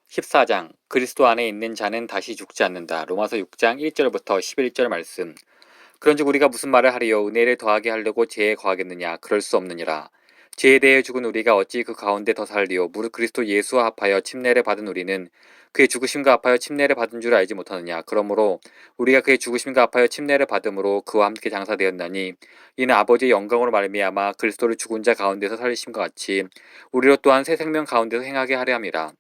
14장 그리스도 안에 있는 자는 다시 죽지 않는다. 로마서 6장 1절부터 11절 말씀. 그런즉 우리가 무슨 말을 하리요? 은혜를 더하게 하려고 죄에 거하겠느냐? 그럴 수 없느니라. 죄에 대해 죽은 우리가 어찌 그 가운데 더 살리요? 무릇 그리스도 예수와 합하여 침례를 받은 우리는 그의 죽으심과 합하여 침례를 받은 줄 알지 못하느냐? 그러므로 우리가 그의 죽으심과 합하여 침례를 받음으로 그와 함께 장사되었나니 이는 아버지의 영광으로 말미암아 그리스도를 죽은 자 가운데서 살리심과 같이 우리로 또한 새 생명 가운데서 행하게 하려 함이라.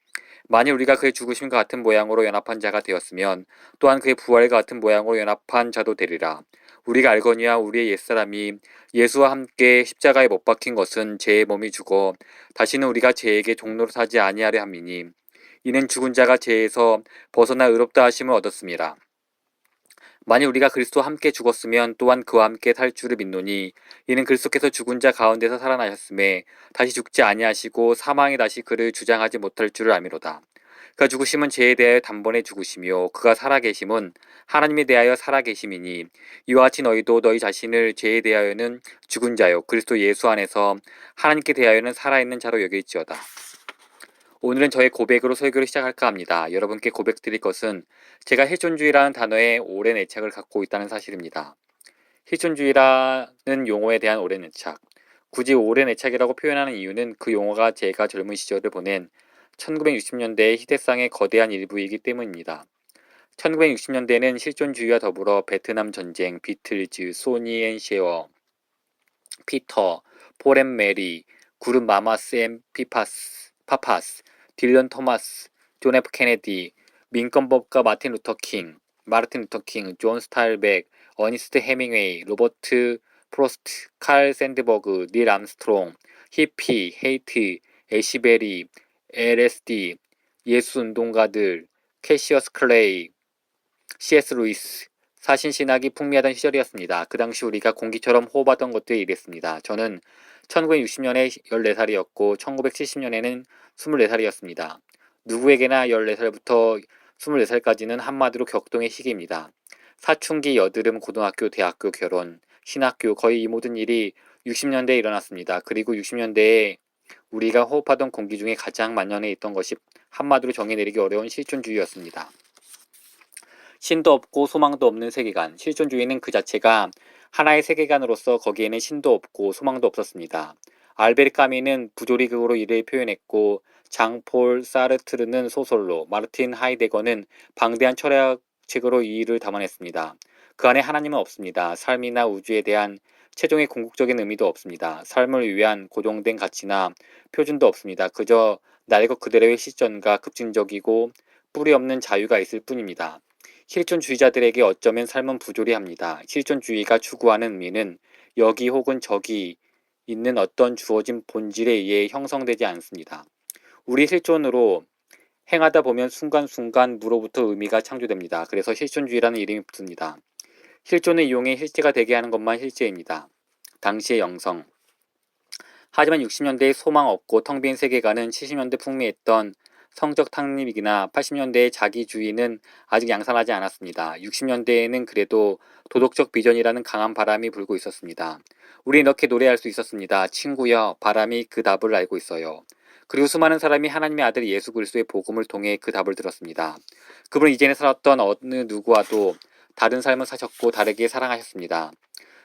만일 우리가 그의 죽으심과 같은 모양으로 연합한 자가 되었으면 또한 그의 부활과 같은 모양으로 연합한 자도 되리라. 우리가 알거니와 우리의 옛사람이 예수와 함께 십자가에 못 박힌 것은 죄의 몸이 죽어 다시는 우리가 죄에게 종로로 사지 아니하려 함이니 이는 죽은 자가 죄에서 벗어나 의롭다 하심을 얻었음이라. 만일 우리가 그리스도와 함께 죽었으면 또한 그와 함께 살 줄을 믿노니 이는 그리스도께서 죽은 자 가운데서 살아나셨음에 다시 죽지 아니하시고 사망이 다시 그를 주장하지 못할 줄을 알미로다. 그가 죽으심은 죄에 대하여 단번에 죽으시며 그가 살아계심은 하나님에 대하여 살아계심이니 이와 같이 너희도 너희 자신을 죄에 대하여는 죽은 자요 그리스도 예수 안에서 하나님께 대하여는 살아있는 자로 여길지어다. 오늘은 저의 고백으로 설교를 시작할까 합니다. 여러분께 고백드릴 것은 제가 실존주의라는 단어에 오랜 애착을 갖고 있다는 사실입니다. 실존주의라는 용어에 대한 오랜 애착. 굳이 오랜 애착이라고 표현하는 이유는 그 용어가 제가 젊은 시절을 보낸 1960년대의 희대상의 거대한 일부이기 때문입니다. 1960년대에는 실존주의와 더불어 베트남 전쟁, 비틀즈, 소니 앤 셰어, 피터, 폴 앤 메리, 그룹 마마스 앤 파파스, 딜런 토마스, 존 F 케네디, 민권법가 마틴 루터 킹, 존 스타일백, 어니스트 헤밍웨이, 로버트 프로스트, 칼 샌드버그, 닐 암스트롱, 히피, 헤이트, 애시베리, LSD, 예수운동가들, 캐시어스 클레이, C.S. 루이스, 사신신학이 풍미하던 시절이었습니다. 그 당시 우리가 공기처럼 호흡하던 것들이 이랬습니다. 저는 1960년에 14살이었고 1970년에는 24살이었습니다. 누구에게나 14살부터 24살까지는 한마디로 격동의 시기입니다. 사춘기, 여드름, 고등학교, 대학교, 결혼, 신학교 거의 이 모든 일이 60년대에 일어났습니다. 그리고 60년대에 우리가 호흡하던 공기 중에 가장 만연해 있던 것이 한마디로 정의 내리기 어려운 실존주의였습니다. 신도 없고 소망도 없는 세계관. 실존주의는 그 자체가 하나의 세계관으로서 거기에는 신도 없고 소망도 없었습니다. 알베르 까미는 부조리극으로 이를 표현했고 장폴 사르트르는 소설로, 마르틴 하이데거는 방대한 철학책으로 이 일을 담아냈습니다. 그 안에 하나님은 없습니다. 삶이나 우주에 대한 최종의 궁극적인 의미도 없습니다. 삶을 위한 고정된 가치나 표준도 없습니다. 그저 날 것 그대로의 실존과 급진적이고 뿌리 없는 자유가 있을 뿐입니다. 실존주의자들에게 어쩌면 삶은 부조리합니다. 실존주의가 추구하는 의미는 여기 혹은 저기 있는 어떤 주어진 본질에 의해 형성되지 않습니다. 우리 실존으로 행하다 보면 순간순간 무로부터 의미가 창조됩니다. 그래서 실존주의라는 이름이 붙습니다. 실존을 이용해 실제가 되게 하는 것만 실제입니다. 당시의 영성. 하지만 60년대의 소망 없고 텅 빈 세계관은 70년대 풍미했던 성적 탐닉이나 80년대의 자기주의는 아직 양산하지 않았습니다. 60년대에는 그래도 도덕적 비전이라는 강한 바람이 불고 있었습니다. 우리 이렇게 노래할 수 있었습니다. 친구여, 바람이 그 답을 알고 있어요. 그리고 수많은 사람이 하나님의 아들 예수 그리스도의 복음을 통해 그 답을 들었습니다. 그분은 이전에 살았던 어느 누구와도 다른 삶을 사셨고 다르게 사랑하셨습니다.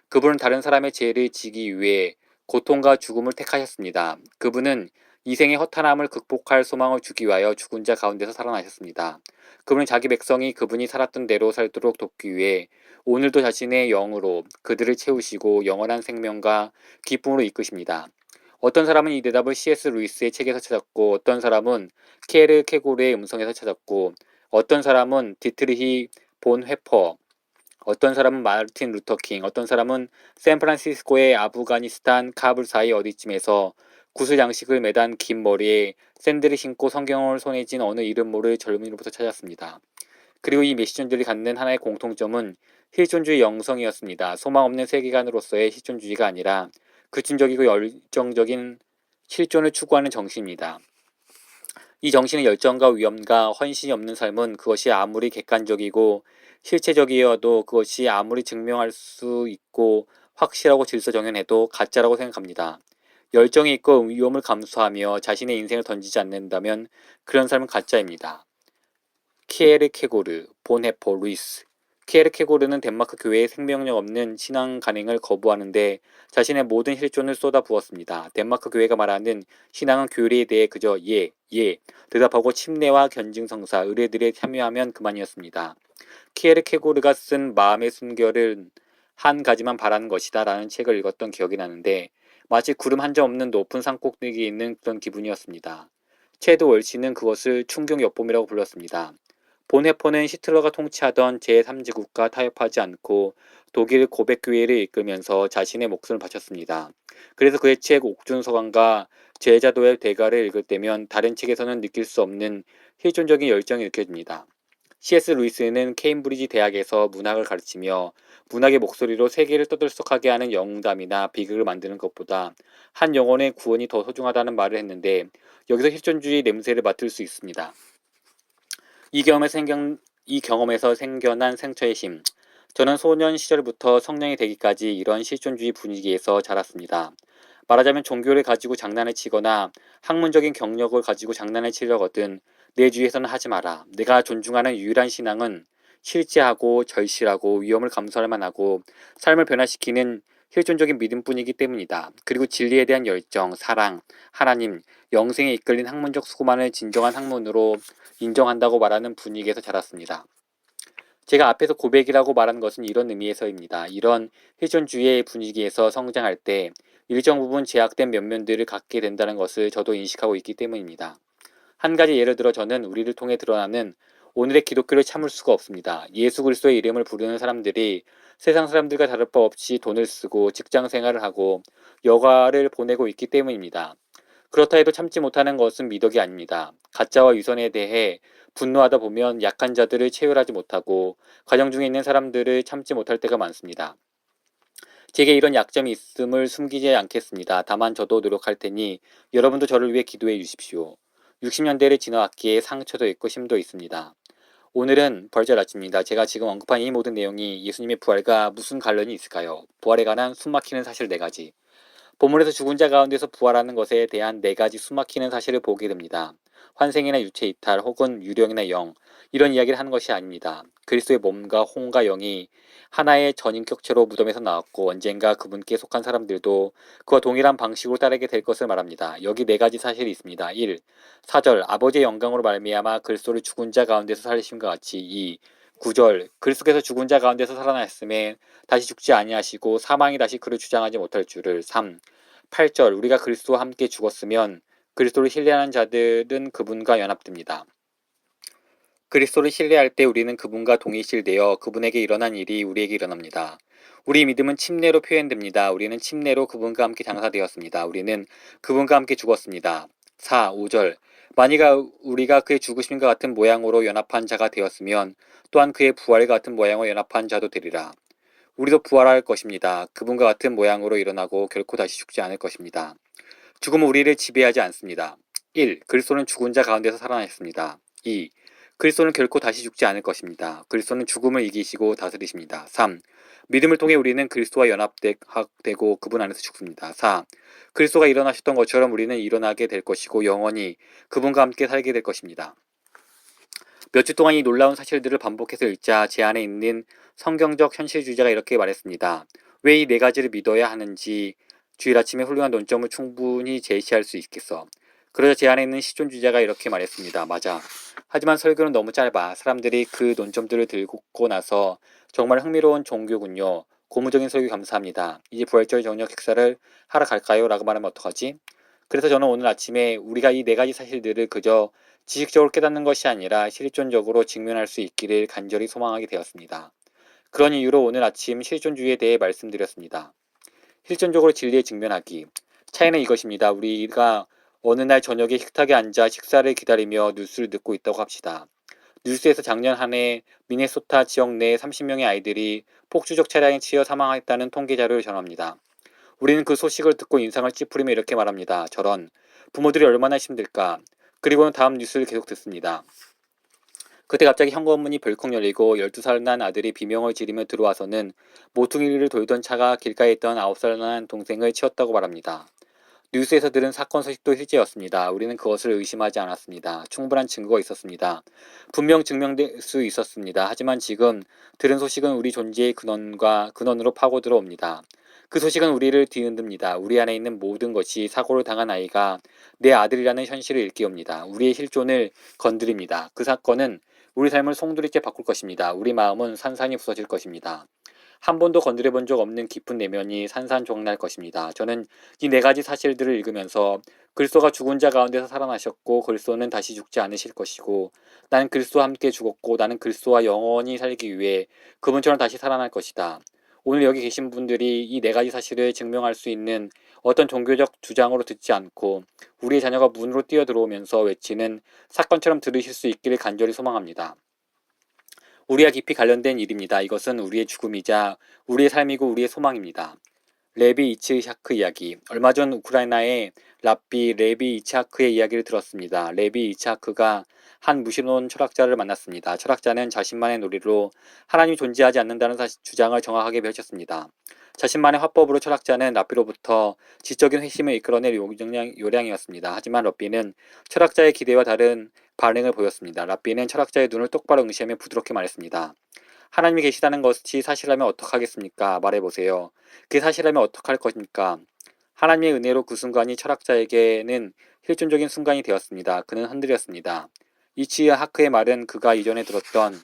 그분은 다른 사람의 죄를 지기 위해 고통과 죽음을 택하셨습니다. 그분은 이생의 허탄함을 극복할 소망을 주기 위하여 죽은 자 가운데서 살아나셨습니다. 그분은 자기 백성이 그분이 살았던 대로 살도록 돕기 위해 오늘도 자신의 영으로 그들을 채우시고 영원한 생명과 기쁨으로 이끄십니다. 어떤 사람은 이 대답을 C.S. 루이스의 책에서 찾았고 어떤 사람은 케르 케고르의 음성에서 찾았고 어떤 사람은 디트리히 본 회퍼, 어떤 사람은 마르틴 루터 킹, 어떤 사람은 샌프란시스코의 아프가니스탄 카불 사이 어디쯤에서 구슬 양식을 매단 긴 머리에 샌들을 신고 성경을 손에 쥔 어느 이름 모를 젊은이로부터 찾았습니다. 그리고 이 메시전들이 갖는 하나의 공통점은 실존주의 영성이었습니다. 소망 없는 세계관으로서의 실존주의가 아니라 급진적이고 열정적인 실존을 추구하는 정신입니다. 이 정신의 열정과 위엄과 헌신이 없는 삶은 그것이 아무리 객관적이고 실체적이어도 그것이 아무리 증명할 수 있고 확실하고 질서 정연해도 가짜라고 생각합니다. 열정이 있고 위험을 감수하며 자신의 인생을 던지지 않는다면 그런 사람은 가짜입니다. 키에르케고르, 본헤포, 루이스. 키에르케고르는 덴마크 교회의 생명력 없는 신앙 간행을 거부하는데 자신의 모든 실존을 쏟아부었습니다. 덴마크 교회가 말하는 신앙은 교리에 대해 그저 예, 예 대답하고 침례와 견증성사, 의례들에 참여하면 그만이었습니다. 키에르케고르가 쓴 마음의 순결은 한 가지만 바라는 것이다 라는 책을 읽었던 기억이 나는데 마치 구름 한 점 없는 높은 산꼭대기에 있는 그런 기분이었습니다. 체드 월시는 그것을 충격여봄이라고 불렀습니다. 본헤포는 히틀러가 통치하던 제3지국과 타협하지 않고 독일 고백교회를 이끌면서 자신의 목숨을 바쳤습니다. 그래서 그의 책 옥중서관과 제자도의 대가를 읽을 때면 다른 책에서는 느낄 수 없는 실존적인 열정이 느껴집니다. C.S. 루이스는 케임브리지 대학에서 문학을 가르치며 문학의 목소리로 세계를 떠들썩하게 하는 영웅담이나 비극을 만드는 것보다 한 영혼의 구원이 더 소중하다는 말을 했는데 여기서 실존주의 냄새를 맡을 수 있습니다. 이 경험에서 생겨난 생처의 심. 저는 소년 시절부터 성령이 되기까지 이런 실존주의 분위기에서 자랐습니다. 말하자면 종교를 가지고 장난을 치거나 학문적인 경력을 가지고 장난을 치려거든 내 주위에서는 하지 마라. 내가 존중하는 유일한 신앙은 실제하고 절실하고 위험을 감수할 만하고 삶을 변화시키는 실존적인 믿음뿐이기 때문이다. 그리고 진리에 대한 열정, 사랑, 하나님, 영생에 이끌린 학문적 수고만을 진정한 학문으로 인정한다고 말하는 분위기에서 자랐습니다. 제가 앞에서 고백이라고 말한 것은 이런 의미에서입니다. 이런 실존주의의 분위기에서 성장할 때 일정 부분 제약된 면면들을 갖게 된다는 것을 저도 인식하고 있기 때문입니다. 한 가지 예를 들어 저는 우리를 통해 드러나는 오늘의 기독교를 참을 수가 없습니다. 예수 그리스도의 이름을 부르는 사람들이 세상 사람들과 다를 바 없이 돈을 쓰고 직장 생활을 하고 여가를 보내고 있기 때문입니다. 그렇다 해도 참지 못하는 것은 미덕이 아닙니다. 가짜와 위선에 대해 분노하다 보면 약한 자들을 체휼하지 못하고 가정 중에 있는 사람들을 참지 못할 때가 많습니다. 제게 이런 약점이 있음을 숨기지 않겠습니다. 다만 저도 노력할 테니 여러분도 저를 위해 기도해 주십시오. 60년대를 지나왔기에 상처도 있고 심도 있습니다. 오늘은 벌절 아침입니다. 제가 지금 언급한 이 모든 내용이 예수님의 부활과 무슨 관련이 있을까요? 부활에 관한 숨막히는 사실 4가지. 본문에서 죽은 자 가운데서 부활하는 것에 대한 4가지 숨막히는 사실을 보게 됩니다. 환생이나 유체 이탈 혹은 유령이나 영 이런 이야기를 하는 것이 아닙니다. 그리스도의 몸과 혼과 영이 하나의 전인격체로 무덤에서 나왔고 언젠가 그분께 속한 사람들도 그와 동일한 방식으로 따르게 될 것을 말합니다. 여기 4가지 사실이 있습니다. 1. 4절 아버지의 영광으로 말미암아 그리스도를 죽은 자 가운데서 살리심과 같이 2. 9절 그리스도께서 죽은 자 가운데서 살아나셨음에 다시 죽지 아니하시고 사망이 다시 그를 주장하지 못할 줄을 3. 8절 우리가 그리스도와 함께 죽었으면 그리스도를 신뢰하는 자들은 그분과 연합됩니다. 그리스도를 신뢰할 때 우리는 그분과 동일시되어 그분에게 일어난 일이 우리에게 일어납니다. 우리 믿음은 침례로 표현됩니다. 우리는 침례로 그분과 함께 장사되었습니다. 우리는 그분과 함께 죽었습니다. 4. 5절 만일 우리가 그의 죽으심과 같은 모양으로 연합한 자가 되었으면 또한 그의 부활과 같은 모양으로 연합한 자도 되리라. 우리도 부활할 것입니다. 그분과 같은 모양으로 일어나고 결코 다시 죽지 않을 것입니다. 죽음은 우리를 지배하지 않습니다. 1. 그리스도는 죽은 자 가운데서 살아나셨습니다. 2. 그리스도는 결코 다시 죽지 않을 것입니다. 그리스도는 죽음을 이기시고 다스리십니다. 3. 믿음을 통해 우리는 그리스도와 연합되고 그분 안에서 죽습니다. 4. 그리스도가 일어나셨던 것처럼 우리는 일어나게 될 것이고 영원히 그분과 함께 살게 될 것입니다. 몇 주 동안 이 놀라운 사실들을 반복해서 읽자 제 안에 있는 성경적 현실주의자가 이렇게 말했습니다. 왜 이 4가지를 믿어야 하는지 주일 아침에 훌륭한 논점을 충분히 제시할 수 있겠어. 그러자 제 안에 있는 실존주의자가 이렇게 말했습니다. 맞아. 하지만 설교는 너무 짧아. 사람들이 그 논점들을 들고 나서 정말 흥미로운 종교군요. 고무적인 설교 감사합니다. 이제 부활절 저녁 식사를 하러 갈까요? 라고 말하면 어떡하지? 그래서 저는 오늘 아침에 우리가 이 4가지 사실들을 그저 지식적으로 깨닫는 것이 아니라 실존적으로 직면할 수 있기를 간절히 소망하게 되었습니다. 그런 이유로 오늘 아침 실존주의에 대해 말씀드렸습니다. 실존적으로 진리에 직면하기. 차이는 이것입니다. 우리가 어느 날 저녁에 식탁에 앉아 식사를 기다리며 뉴스를 듣고 있다고 합시다. 뉴스에서 작년 한 해 미네소타 지역 내 30명의 아이들이 폭주적 차량에 치여 사망했다는 통계 자료를 전합니다. 우리는 그 소식을 듣고 인상을 찌푸리며 이렇게 말합니다. 저런 부모들이 얼마나 힘들까. 그리고는 다음 뉴스를 계속 듣습니다. 그때 갑자기 현관문이 벌컥 열리고 12살 난 아들이 비명을 지르며 들어와서는 모퉁이를 돌던 차가 길가에 있던 9살 난 동생을 치웠다고 말합니다. 뉴스에서 들은 사건 소식도 실제였습니다. 우리는 그것을 의심하지 않았습니다. 충분한 증거가 있었습니다. 분명 증명될 수 있었습니다. 하지만 지금 들은 소식은 우리 존재의 근원으로 파고들어옵니다. 그 소식은 우리를 뒤흔듭니다. 우리 안에 있는 모든 것이 사고를 당한 아이가 내 아들이라는 현실을 일깨웁니다. 우리의 실존을 건드립니다. 그 사건은 우리 삶을 송두리째 바꿀 것입니다. 우리 마음은 산산이 부서질 것입니다. 한 번도 건드려 본 적 없는 깊은 내면이 산산조각날 것입니다. 저는 이 네 가지 사실들을 읽으면서 그리스도가 죽은 자 가운데서 살아나셨고 그리스도는 다시 죽지 않으실 것이고 나는 그리스도와 함께 죽었고 나는 그리스도와 영원히 살기 위해 그분처럼 다시 살아날 것이다. 오늘 여기 계신 분들이 이 네 가지 사실을 증명할 수 있는 어떤 종교적 주장으로 듣지 않고 우리의 자녀가 문으로 뛰어들어오면서 외치는 사건처럼 들으실 수 있기를 간절히 소망합니다. 우리와 깊이 관련된 일입니다. 이것은 우리의 죽음이자 우리의 삶이고 우리의 소망입니다. 레비 이츠하크 이야기. 얼마 전 우크라이나의 랍비 레비 이츠하크의 이야기를 들었습니다. 레비 이츠하크가 한 무신론 철학자를 만났습니다. 철학자는 자신만의 논리로 하나님이 존재하지 않는다는 주장을 정확하게 펼쳤습니다. 자신만의 화법으로 철학자는 랍비로부터 지적인 회심을 이끌어낼 요량이었습니다. 하지만 랍비는 철학자의 기대와 다른 반응을 보였습니다. 랍비는 철학자의 눈을 똑바로 응시하며 부드럽게 말했습니다. 하나님이 계시다는 것이 사실이라면 어떡하겠습니까? 말해보세요. 그게 사실이라면 어떡할 것입니까? 하나님의 은혜로 그 순간이 철학자에게는 실존적인 순간이 되었습니다. 그는 흔들렸습니다. 이치야 하크의 말은 그가 이전에 들었던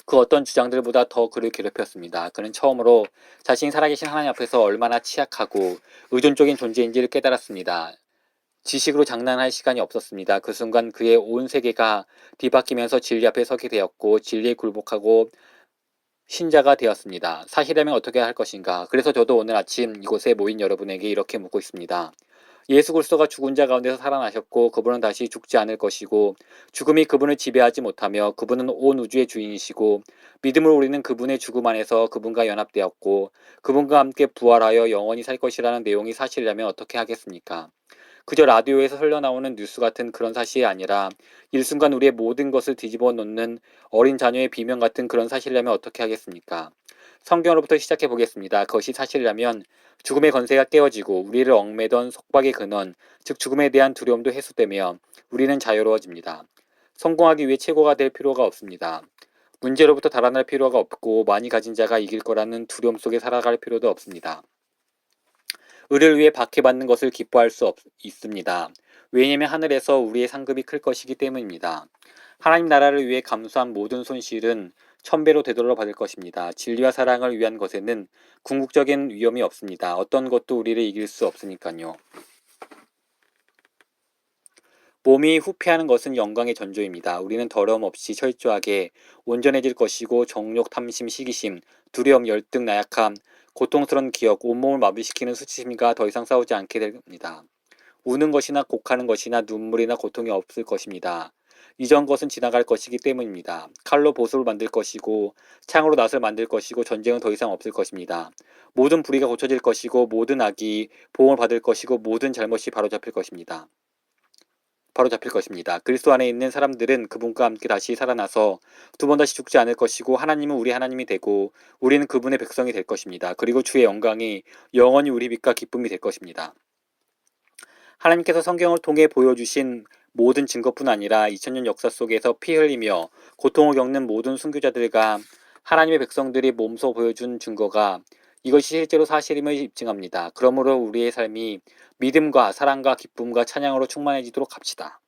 그 어떤 주장들보다 더 그를 괴롭혔습니다. 그는 처음으로 자신이 살아계신 하나님 앞에서 얼마나 취약하고 의존적인 존재인지를 깨달았습니다. 지식으로 장난할 시간이 없었습니다. 그 순간 그의 온 세계가 뒤바뀌면서 진리 앞에 서게 되었고 진리에 굴복하고 신자가 되었습니다. 사실이라면 어떻게 할 것인가? 그래서 저도 오늘 아침 이곳에 모인 여러분에게 이렇게 묻고 있습니다. 예수 그리스도가 죽은 자 가운데서 살아나셨고 그분은 다시 죽지 않을 것이고 죽음이 그분을 지배하지 못하며 그분은 온 우주의 주인이시고 믿음으로 우리는 그분의 죽음 안에서 그분과 연합되었고 그분과 함께 부활하여 영원히 살 것이라는 내용이 사실이라면 어떻게 하겠습니까? 그저 라디오에서 흘러나오는 뉴스 같은 그런 사실이 아니라 일순간 우리의 모든 것을 뒤집어 놓는 어린 자녀의 비명 같은 그런 사실이라면 어떻게 하겠습니까? 성경으로부터 시작해 보겠습니다. 그것이 사실이라면 죽음의 권세가 깨어지고 우리를 얽매던 속박의 근원, 즉 죽음에 대한 두려움도 해소되며 우리는 자유로워집니다. 성공하기 위해 최고가 될 필요가 없습니다. 문제로부터 달아날 필요가 없고 많이 가진 자가 이길 거라는 두려움 속에 살아갈 필요도 없습니다. 의를 위해 박해받는 것을 기뻐할 수 있습니다. 왜냐하면 하늘에서 우리의 상급이 클 것이기 때문입니다. 하나님 나라를 위해 감수한 모든 손실은 천배로 되돌려 받을 것입니다. 진리와 사랑을 위한 것에는 궁극적인 위험이 없습니다. 어떤 것도 우리를 이길 수 없으니까요. 몸이 후패하는 것은 영광의 전조입니다. 우리는 더러움 없이 철저하게 온전해질 것이고 정욕, 탐심, 시기심, 두려움, 열등, 나약함, 고통스러운 기억, 온몸을 마비시키는 수치심과 더 이상 싸우지 않게 됩니다. 우는 것이나 곡하는 것이나 눈물이나 고통이 없을 것입니다. 이전 것은 지나갈 것이기 때문입니다. 칼로 보습을 만들 것이고 창으로 낫을 만들 것이고 전쟁은 더 이상 없을 것입니다. 모든 불의가 고쳐질 것이고 모든 악이 보응을 받을 것이고 모든 잘못이 바로잡힐 것입니다. 그리스도 안에 있는 사람들은 그분과 함께 다시 살아나서 두 번 다시 죽지 않을 것이고 하나님은 우리 하나님이 되고 우리는 그분의 백성이 될 것입니다. 그리고 주의 영광이 영원히 우리 빛과 기쁨이 될 것입니다. 하나님께서 성경을 통해 보여주신 모든 증거뿐 아니라 2000년 역사 속에서 피 흘리며 고통을 겪는 모든 순교자들과 하나님의 백성들이 몸소 보여준 증거가 이것이 실제로 사실임을 입증합니다. 그러므로 우리의 삶이 믿음과 사랑과 기쁨과 찬양으로 충만해지도록 합시다.